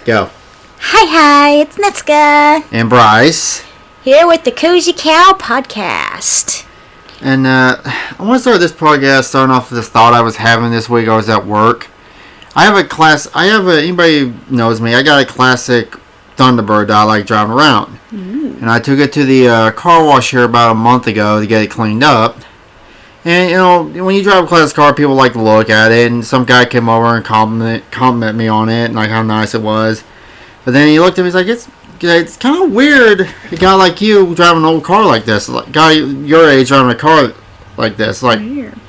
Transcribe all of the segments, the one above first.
Go. Hi, it's Netska. And Bryce. Here with the Cozy Cow podcast. And I want to start this podcast starting off with this thought I was having this week. I was at work. Anybody knows me, I got a classic Thunderbird that I like driving around. And I took it to the car wash here about a month ago to get it cleaned up. And, you know, when you drive a classic car, people like to look at it. And some guy came over and compliment me on it and like how nice it was. But then he looked at me and he's like, it's kind of weird a guy like you driving an old car like this. Like, guy your age driving a car like this. Like, weird.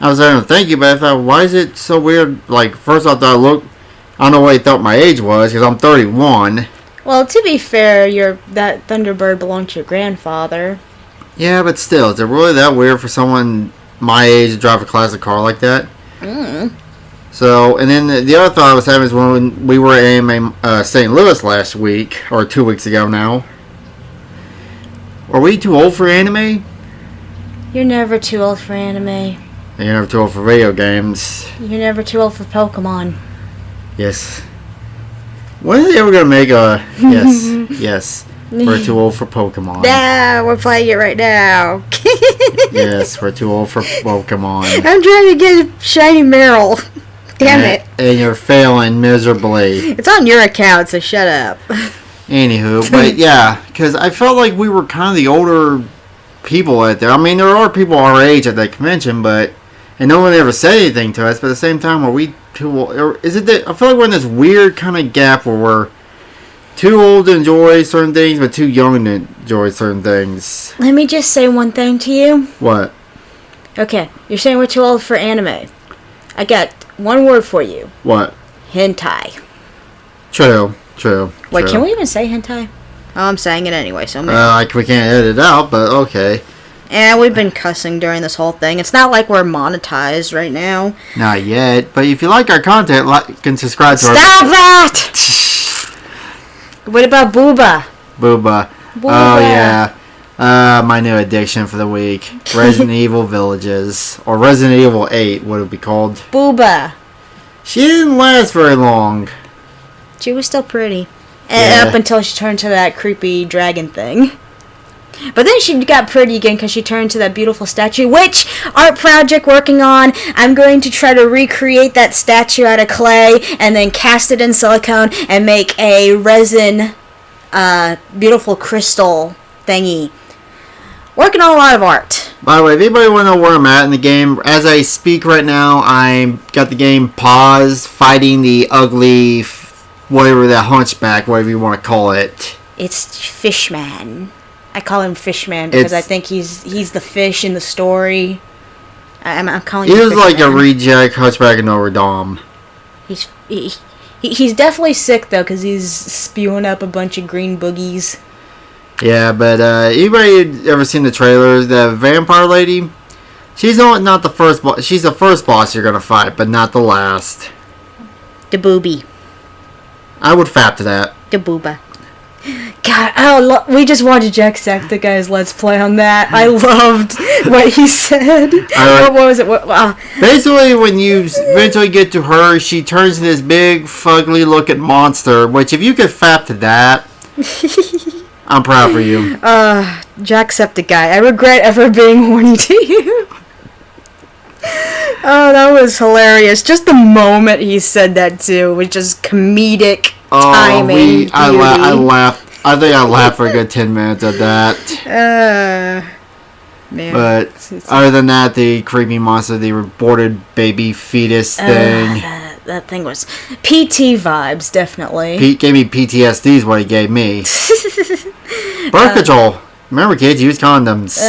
I was there to thank you, but I thought, why is it so weird? Like, first I thought, I don't know what he thought my age was, because I'm 31. Well, to be fair, that Thunderbird belonged to your grandfather. Yeah, but still, is it really that weird for someone my age to drive a classic car like that? So, and then the other thought I was having is when we were in St. Louis last week, or 2 weeks ago now. Are we too old for anime? You're never too old for anime. You're never too old for video games. You're never too old for Pokemon. Yes. When are they ever going to make a... Yes. We're too old for Pokemon. Yeah, we're playing it right now. Yes, we're too old for Pokemon. I'm trying to get a shiny Meryl. Damn it. And you're failing miserably. It's on your account, so shut up. Anywho, but yeah, because I felt like we were kind of the older people out there. I mean, there are people our age at that convention, and no one ever said anything to us, but at the same time, are we too old? Or is it that I feel like we're in this weird kind of gap where we're too old to enjoy certain things, but too young to enjoy certain things? Let me just say one thing to you. What? Okay, you're saying we're too old for anime. I got one word for you. What? Hentai. True. Wait, can we even say hentai? Oh, I'm saying it anyway, so maybe. We can't edit it out, but okay. And we've been cussing during this whole thing. It's not like we're monetized right now. Not yet, but if you like our content, like and subscribe to Stop that! What about booba? Booba. Oh, yeah. My new addiction for the week. Resident Evil Villages. Or Resident Evil 8, what it would be called. Booba. She didn't last very long. She was still pretty. Up until she turned to that creepy dragon thing. But then she got pretty again because she turned to that beautiful statue, which art project working on. I'm going to try to recreate that statue out of clay and then cast it in silicone and make a resin beautiful crystal thingy. Working on a lot of art. By the way, if anybody want to know where I'm at in the game, as I speak right now, I got the game paused, fighting the ugly, whatever that hunchback, whatever you want to call it. It's Fishman. I call him Fishman because I think he's the fish in the story. I'm calling him Fishman. He was like a reject Hunchback of Notre Dame. He's definitely sick though because he's spewing up a bunch of green boogies. Yeah, but anybody ever seen the trailers? The vampire lady, she's not the first boss. She's the first boss you're gonna fight, but not the last. The booby. I would fap to that. The booba. God, we just watched Jacksepticeye's Let's Play on that. I loved what he said. What was it? Basically, when you eventually get to her, she turns into this big, fugly looking monster, which if you could fap to that, I'm proud for you. Jacksepticeye. I regret ever being horny to you. Oh, that was hilarious. Just the moment he said that, too, was just comedic timing. I laughed. I think I laughed for a good 10 minutes at that. Man. But other than that, the creepy monster, the aborted baby fetus thing. That thing was PT vibes, definitely. Pete gave me PTSD is what he gave me. Birth control. Remember, kids, use condoms.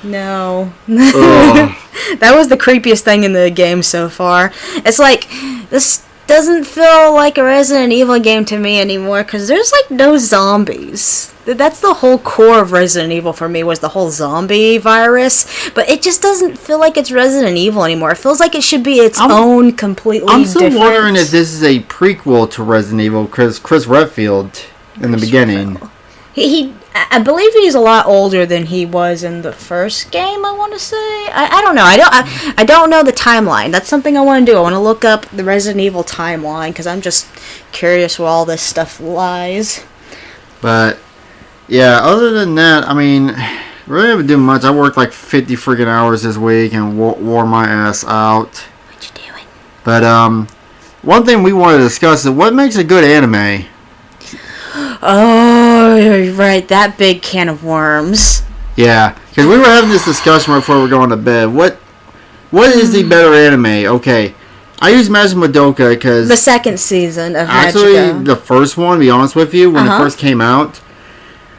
No. That was the creepiest thing in the game so far. It's like, this doesn't feel like a Resident Evil game to me anymore, because there's like no zombies. That's the whole core of Resident Evil for me, was the whole zombie virus, but it just doesn't feel like it's Resident Evil anymore. It feels like it should be its own completely different. I'm still wondering if this is a prequel to Resident Evil, because Chris Redfield in the beginning. I believe he's a lot older than he was in the first game, I want to say. I don't know. I don't know the timeline. That's something I want to do. I want to look up the Resident Evil timeline because I'm just curious where all this stuff lies. But, yeah, other than that, I mean, really haven't done much. I worked like 50 freaking hours this week and wore my ass out. What you doing? But, one thing we want to discuss is what makes a good anime. Oh, you're right. That big can of worms. Yeah, because we were having this discussion before we were going to bed. What is the better anime? Okay, I use Magic Madoka because... The second season of actually, Magica. the first one, to be honest with you, when it first came out.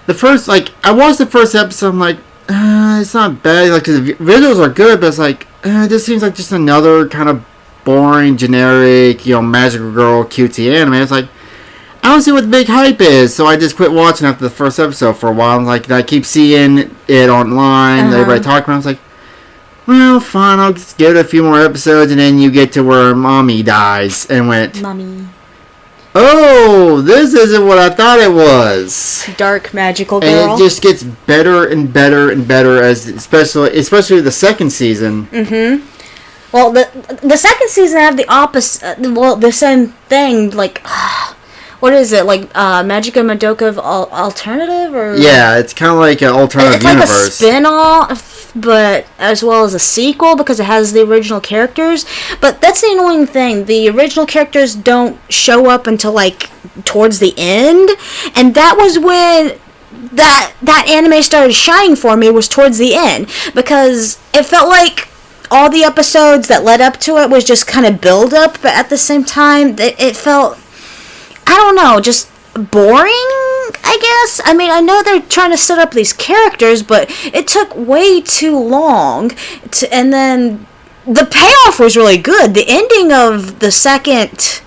The first, like, I watched the first episode, I'm like, it's not bad. Like, 'cause the visuals are good, but it's like, this seems like just another kind of boring, generic, magical girl, cutesy anime. It's like, I don't see what the big hype is, so I just quit watching after the first episode for a while. I'm like, I keep seeing it online, everybody talking about it. I was like, well, fine, I'll just give it a few more episodes, and then you get to where mommy dies, and went, Mommy. Oh, this isn't what I thought it was. Dark magical girl. And it just gets better and better and better, as especially the second season. Mm-hmm. Well, the second season have the opposite, the same thing, like... What is it, like Magica Madoka alternative? Or yeah, it's kind of like an alternative universe. It's like a spin-off, but as well as a sequel because it has the original characters. But that's the annoying thing. The original characters don't show up until like towards the end. And that was when that anime started shining for me, was towards the end. Because it felt like all the episodes that led up to it was just kind of build up, but at the same time, it felt... I don't know, just boring, I guess. I mean, I know they're trying to set up these characters, but it took way too long. And then the payoff was really good. The ending of the second...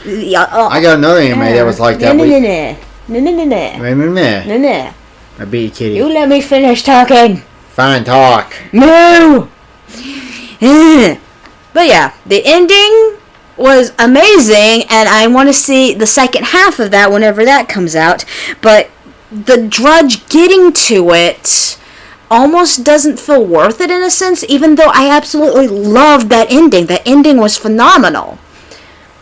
I got another anime that was like that. I beat you, kitty. You let me finish talking. Fine, talk. No! But yeah, the ending... was amazing, and I want to see the second half of that whenever that comes out, but the drudge getting to it almost doesn't feel worth it in a sense, even though I absolutely loved that ending. That ending was phenomenal.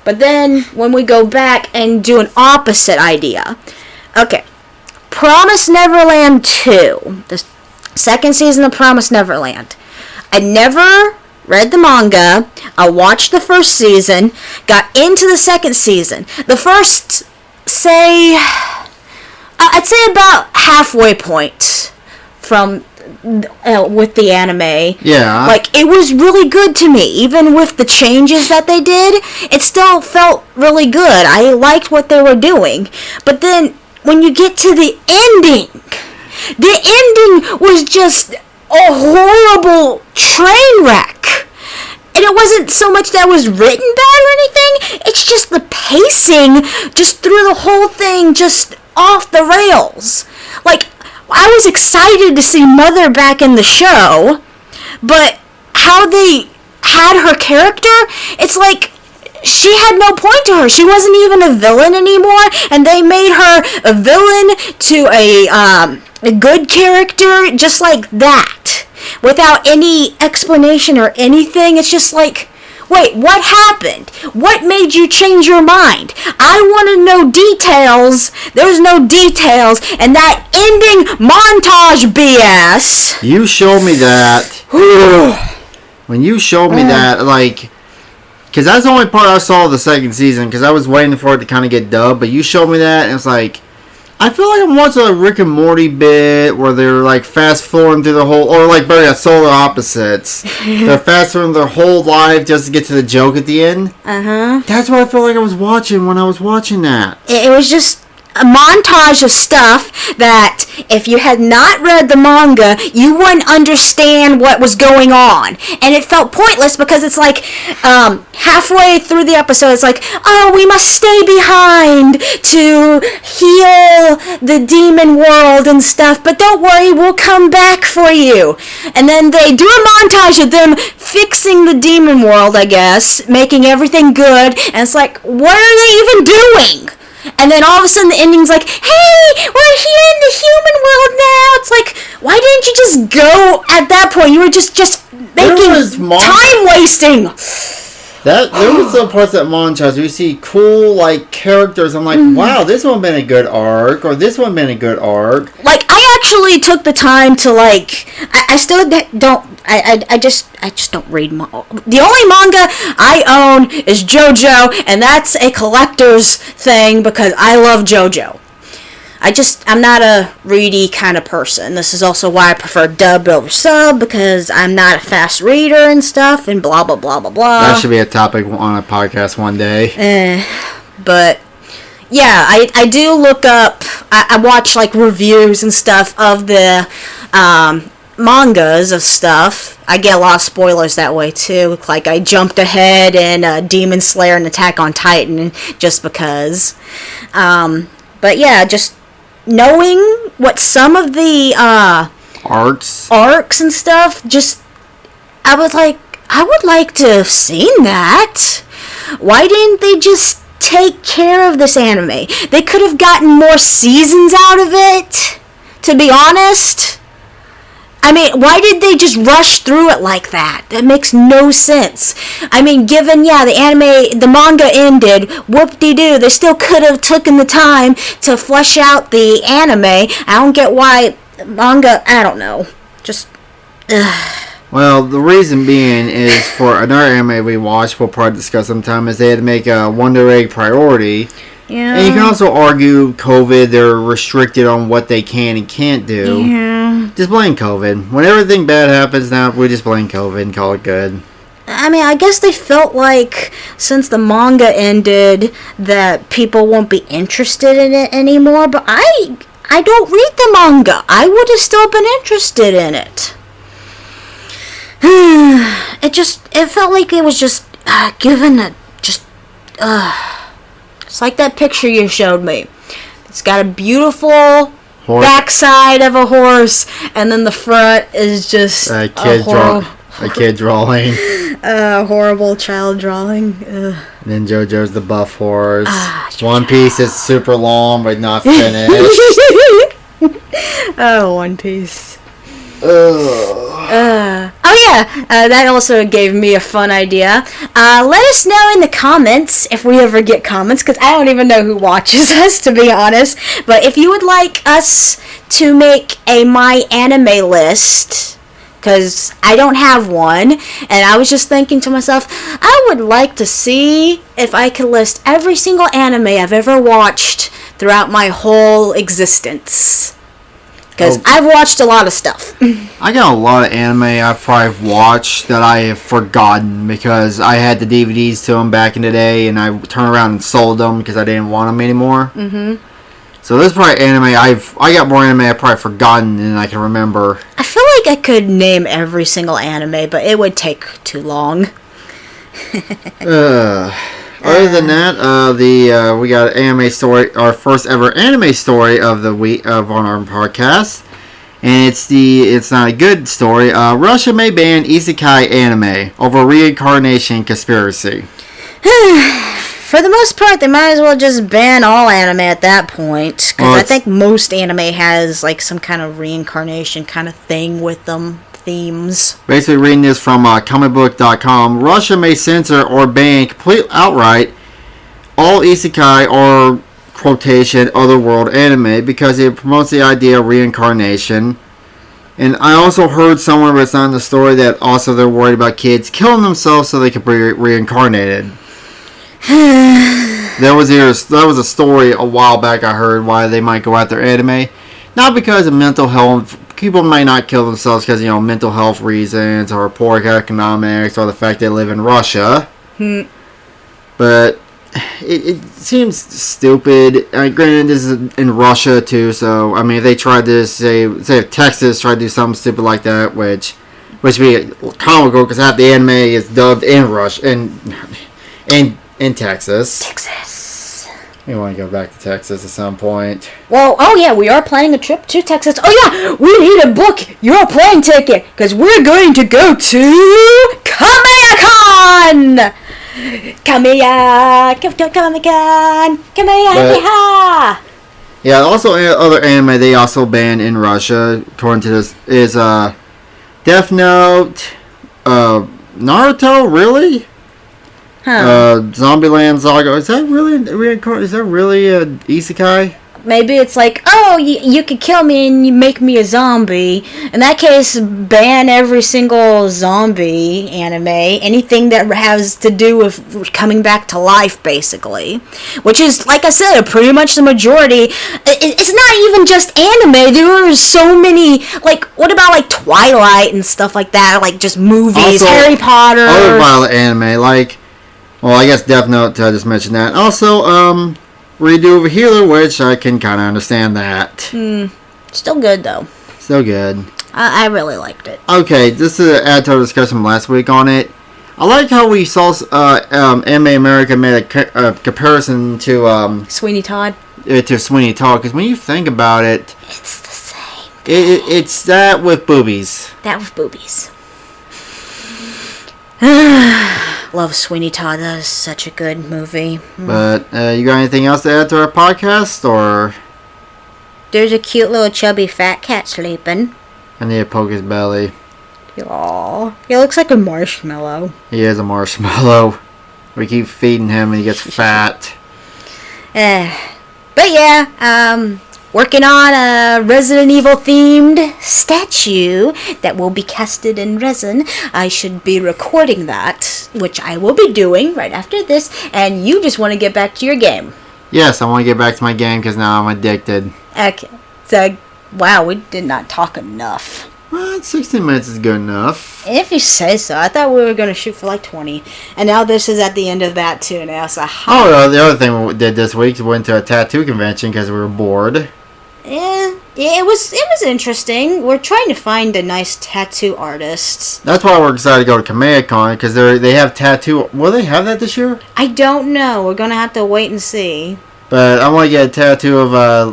But then, when we go back and do an opposite idea, okay, Promise Neverland 2, the second season of Promise Neverland, I never... read the manga, I watched the first season, got into the second season. The first, I'd say about halfway point from, with the anime. Yeah. Like, it was really good to me. Even with the changes that they did, it still felt really good. I liked what they were doing. But then, when you get to the ending was just... a horrible train wreck. And it wasn't so much that was written bad or anything. It's just the pacing just threw the whole thing just off the rails. Like, I was excited to see Mother back in the show, but how they had her character, it's like she had no point to her. She wasn't even a villain anymore, and they made her a villain to a good character just like that, without any explanation or anything. It's just like, wait, what happened? What made you change your mind? I want to know details. There's no details, and that ending montage BS. You showed me that. When you showed me that, like... because that's the only part I saw of the second season, because I was waiting for it to kind of get dubbed, but you showed me that, and it's like... I feel like I'm watching a Rick and Morty bit where they're like fast forwarding through the whole, or like better yet, solar opposites. They're fast forwarding their whole life just to get to the joke at the end. That's what I feel like I was watching when I was watching that. It was just a montage of stuff that if you had not read the manga, you wouldn't understand what was going on. And it felt pointless because it's like halfway through the episode, it's like, oh, we must stay behind to heal the demon world and stuff, but don't worry, we'll come back for you. And then they do a montage of them fixing the demon world, I guess, making everything good, and it's like, what are they even doing? And then all of a sudden the ending's like, hey, we're here in the human world now. It's like, why didn't you just go at that point? You were just making time wasting. There was some parts of that montage where you see cool, like, characters. I'm like, wow, this one been a good arc, or this one been a good arc. Like, I actually took the time to, like, I still don't, I just don't read manga. The only manga I own is JoJo, and that's a collector's thing because I love JoJo. I'm not a ready kind of person. This is also why I prefer dubbed over sub, because I'm not a fast reader and stuff, and blah, blah, blah, blah, blah. That should be a topic on a podcast one day. But, yeah, I do look up, I watch, like, reviews and stuff of the mangas of stuff. I get a lot of spoilers that way, too. Like, I jumped ahead in Demon Slayer and Attack on Titan just because. But, yeah, just knowing what some of the arcs and stuff, just I would like to have seen that. Why didn't they just take care of this anime? They could have gotten more seasons out of it, to be honest. I mean, why did they just rush through it like that? That makes no sense. I mean, given, the manga ended, whoop-de-doo, they still could have taken the time to flesh out the anime. I don't get why manga, I don't know. Just, Well, the reason being is for another anime we watched, we'll probably discuss sometime, is they had to make a Wonder Egg priority. Yeah. And you can also argue COVID, they're restricted on what they can and can't do. Yeah. Just blame COVID. When everything bad happens now, we just blame COVID and call it good. I mean, I guess they felt like since the manga ended that people won't be interested in it anymore, but I don't read the manga. I would have still been interested in it. It felt like it was just given a it's like that picture you showed me. It's got a beautiful backside of a horse, and then the front is just a kid drawing. Horrible child drawing. And then JoJo's the buff horse. One Piece is super long but not finished. Oh, One Piece. That also gave me a fun idea. Let us know in the comments if we ever get comments, because I don't even know who watches us, to be honest. But if you would like us to make a My Anime list, because I don't have one, and I was just thinking to myself, I would like to see if I could list every single anime I've ever watched throughout my whole existence. Because I've watched a lot of stuff. I got a lot of anime I've probably watched that I have forgotten because I had the DVDs to them back in the day, and I turned around and sold them because I didn't want them anymore. Mm-hmm. So there's probably anime I got more anime I've probably forgotten than I can remember. I feel like I could name every single anime, but it would take too long. Other than that, we got an anime story, our first ever anime story of the week on our podcast, and it's not a good story. Russia may ban isekai anime over reincarnation conspiracy. For the most part, they might as well just ban all anime at that point, because I think most anime has like some kind of reincarnation kind of thing with them. Themes. Basically, reading this from comicbook.com, Russia may censor or ban outright all isekai or quotation otherworld anime because it promotes the idea of reincarnation. And I also heard somewhere, but it's not in the story, that also they're worried about kids killing themselves so they could be reincarnated. That was a story a while back I heard why they might go after anime. Not because of mental health. People may not kill themselves because, mental health reasons or poor economics or the fact they live in Russia. But it seems stupid. Granted, this is in Russia too, so, I mean, if they tried to say if Texas tried to do something stupid like that, which would be comical because half the anime is dubbed in Russia, in Texas. We want to go back to Texas at some point. Well, we are planning a trip to Texas. Oh yeah, we need to book your plane ticket because we're going to go to Comic-Con. Come here, come here. Yeah, also other anime they also banned in Russia, according to this, is Death Note, Naruto, really? Zombieland Saga. Is that really an isekai? Maybe it's like, oh, you could kill me and you make me a zombie. In that case, ban every single zombie anime. Anything that has to do with coming back to life, basically. Which is, like I said, pretty much the majority. It's not even just anime. There are so many, like, what about, like, Twilight and stuff like that? Like, just movies, also, Harry Potter. Other violent anime, like, well, I guess Death Note, I just mentioned that. Also, Redo of a Healer, which I can kind of understand that. Still good, though. Still good. I really liked it. Okay, this is an add to our discussion from last week on it. I like how we saw Anime America made a comparison to Sweeney Todd. To Sweeney Todd, because when you think about it, it's the same. It's that with boobies. That with boobies. Love Sweeney Todd. That is such a good movie. But you got anything else to add to our podcast, or? There's a cute little chubby fat cat sleeping. I need to poke his belly. Aww. He looks like a marshmallow. He is a marshmallow. We keep feeding him and he gets fat. But yeah, working on a Resident Evil themed statue that will be casted in resin. I should be recording that, which I will be doing right after this, and you just want to get back to your game. Yes, I want to get back to my game because now I'm addicted. Okay, so, wow, we did not talk enough. Well, 16 minutes is good enough. If you say so. I thought we were going to shoot for like 20. And now this is at the end of that too now. So the other thing we did this week is we went to a tattoo convention because we were bored. Yeah, it was interesting. We're trying to find a nice tattoo artist. That's why we're excited to go to Kamea-Con, because they have tattoo. Will they have that this year? I don't know. We're going to have to wait and see. But I want to get a tattoo of,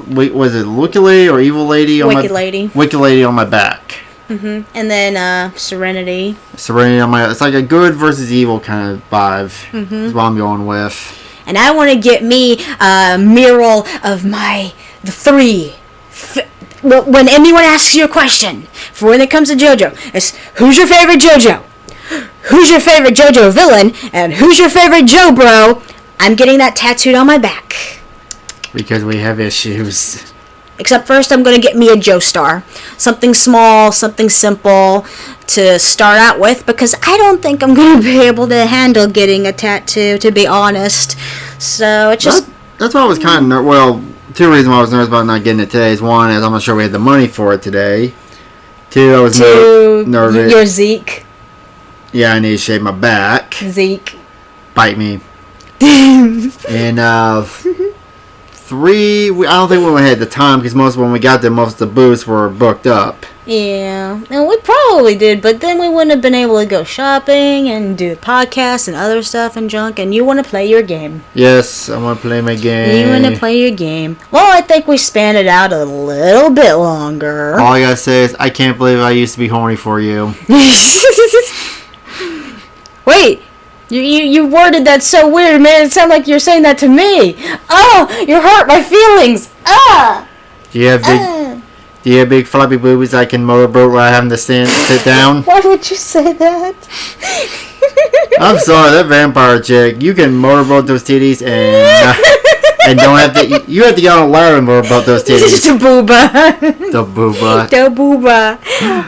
was it Wicked Lady or Evil Lady? Wicked Lady. Wicked Lady on my back. And then Serenity. Serenity on my... It's like a good versus evil kind of vibe. Is what I'm going with. And I want to get me a mural of the three... When anyone asks you a question, for when it comes to JoJo, it's who's your favorite JoJo? Who's your favorite JoJo villain? And who's your favorite JoBro? I'm getting that tattooed on my back. Because we have issues. Except first I'm going to get me a Joestar. Something small, something simple to start out with, because I don't think I'm going to be able to handle getting a tattoo, to be honest. So it's just... That's why I was kind of... Well, two reasons why I was nervous about not getting it today is, one, is I'm not sure we had the money for it today. Two, I was nervous. Your Zeke. Yeah, I need to shave my back. Zeke. Bite me. And, three, I don't think we had the time, because when we got there, most of the booths were booked up. Yeah, and we probably did, but then we wouldn't have been able to go shopping and do podcasts and other stuff and junk, and you want to play your game. Yes, I want to play my game. You want to play your game. Well, I think we spanned it out a little bit longer. All I gotta say is, I can't believe I used to be horny for you. Wait. You worded that so weird, man. It sounded like you're saying that to me. Oh, you hurt my feelings. Ah. Do you have big floppy boobies I can motorboat while I have to sit down? Why would you say that? I'm sorry, that vampire chick. You can motorboat those titties and don't have to. You have to get on a ladder and motorboat those titties. The booba. The booba. The booba.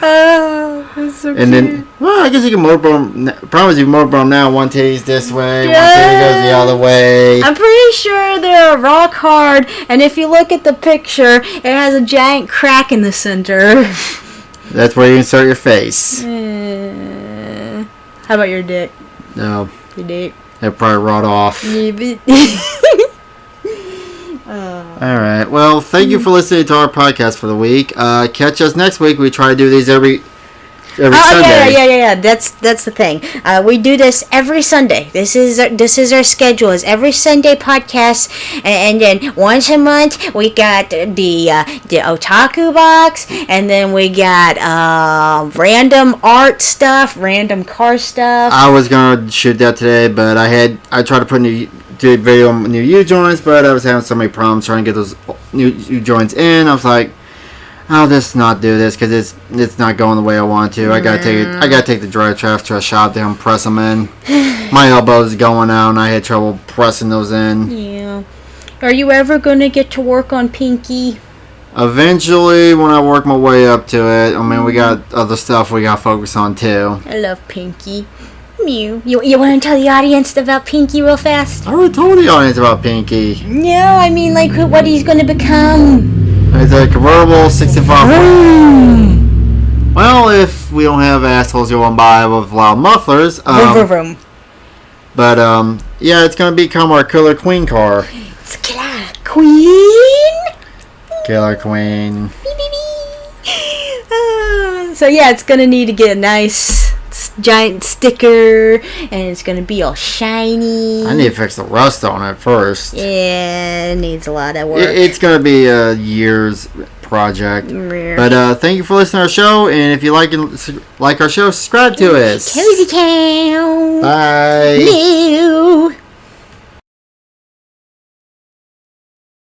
Oh, that's so cute. And then, well, I guess you can motorboat. Promise you can motorboat now. One titty's this way, one titty goes the other way. I'm pretty sure they're rock hard, and if you look at the picture, it has a giant crack in the center. That's where you insert your face. How about your dick? No. Your dick. It'll probably rot off. Alright, well, thank you for listening to our podcast for the week. Catch us next week. We try to do these every every Sunday. Yeah. That's the thing. We do this every Sunday. This is our schedule. Is every Sunday podcast, and then once a month we got the otaku box, and then we got random art stuff, random car stuff. I was gonna shoot that today, but I tried to put do a video on new U-joints, but I was having so many problems trying to get those new U-joints in. I was like, I'll just not do this because it's not going the way I want to. I gotta take the drive shaft to a shop to press them in. My elbow's going out, and I had trouble pressing those in. Yeah. Are you ever gonna get to work on Pinky? Eventually, when I work my way up to it. I mean, we got other stuff we gotta focus on too. I love Pinky. Mew. You want to tell the audience about Pinky real fast? I already told the audience about Pinky. No, I mean like what he's gonna become. It's a convertible 65. Well, if we don't have assholes going by with loud mufflers. Vroom. But yeah, it's gonna become our Killer Queen car. It's Killer Queen. Killer Queen. So yeah, it's gonna need to get a nice giant sticker, and it's gonna be all shiny. I need to fix the rust on it first. Yeah, it needs a lot of work. It's gonna be a year's project. But thank you for listening to our show, and if you like our show, subscribe to us. Cozy Town. Bye. No.